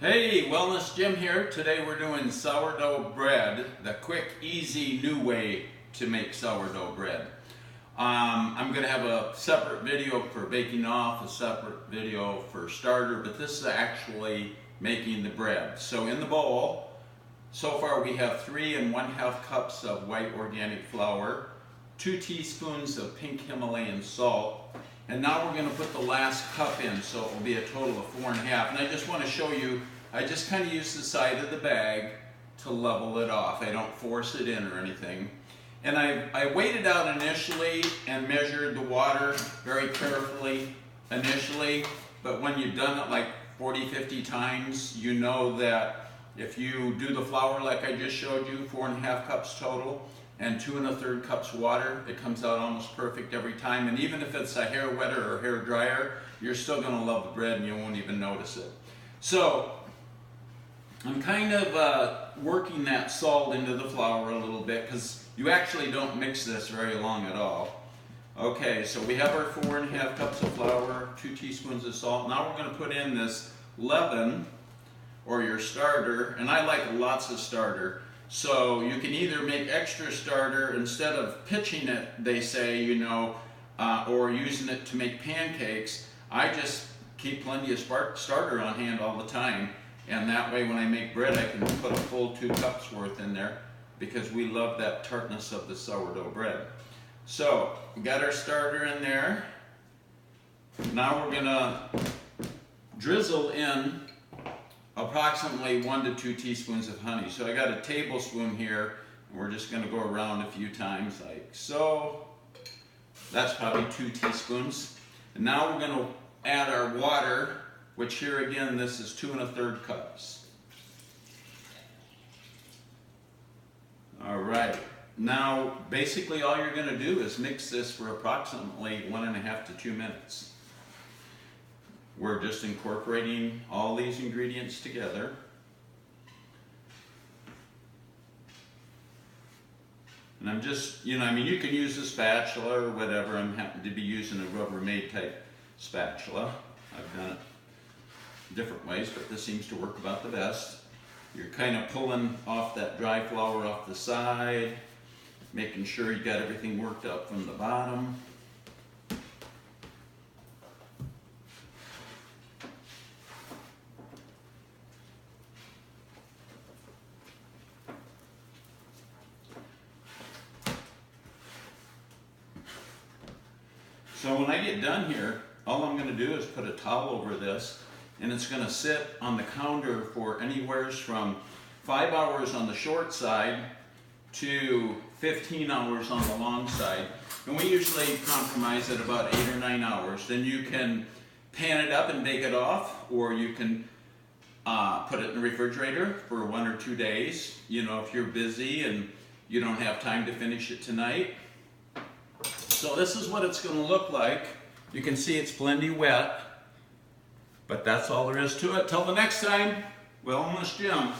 Hey, Wellness Jim here. Today we're doing sourdough bread, the quick, easy, new way to make sourdough bread. I'm going to have a separate video for baking off, a separate video for starter, but this is actually making the bread. So in the bowl, so far we have 3 1/2 cups of white organic flour, 2 teaspoons of pink Himalayan salt, and now we're going to put the last cup in, so it will be a total of 4 1/2. And I just want to show you, I just kind of use the side of the bag to level it off. I don't force it in or anything. And I weighed it out initially and measured the water very carefully initially, but when you've done it like 40, 50 times, you know that if you do the flour like I just showed you, 4 1/2 cups total, and 2 1/3 cups water, it comes out almost perfect every time. And even if it's a hair wetter or hair dryer, you're still going to love the bread and you won't even notice it. So I'm kind of working that salt into the flour a little bit because you actually don't mix this very long at all. Okay, so we have our 4 1/2 cups of flour, 2 teaspoons of salt. Now we're going to put in this leaven or your starter, and I like lots of starter. So you can either make extra starter instead of pitching it, they say, or using it to make pancakes. I just keep plenty of starter on hand all the time, and that way when I make bread I can put a full 2 cups worth in there because we love that tartness of the sourdough bread. So we got our starter in there. Now we're gonna drizzle in approximately 1 to 2 teaspoons of honey. So I got a tablespoon here, and we're just going to go around a few times like so. That's probably 2 teaspoons. And now we're going to add our water, which here again, this is 2 1/3 cups. All right. Now, basically all you're going to do is mix this for approximately 1 1/2 to 2 minutes. We're just incorporating all these ingredients together. And I'm just, you can use a spatula or whatever. I'm happen to be using a Rubbermaid type spatula. I've done it different ways, but this seems to work about the best. You're kind of pulling off that dry flour off the side, making sure you got everything worked up from the bottom. So when I get done here, all I'm going to do is put a towel over this, and it's going to sit on the counter for anywhere from 5 hours on the short side to 15 hours on the long side. And we usually compromise at about 8 or 9 hours. Then you can pan it up and bake it off, or you can put it in the refrigerator for 1 or 2 days. If you're busy and you don't have time to finish it tonight. So this is what it's going to look like. You can see it's plenty wet, but that's all there is to it. Till the next time, Wellness Jim.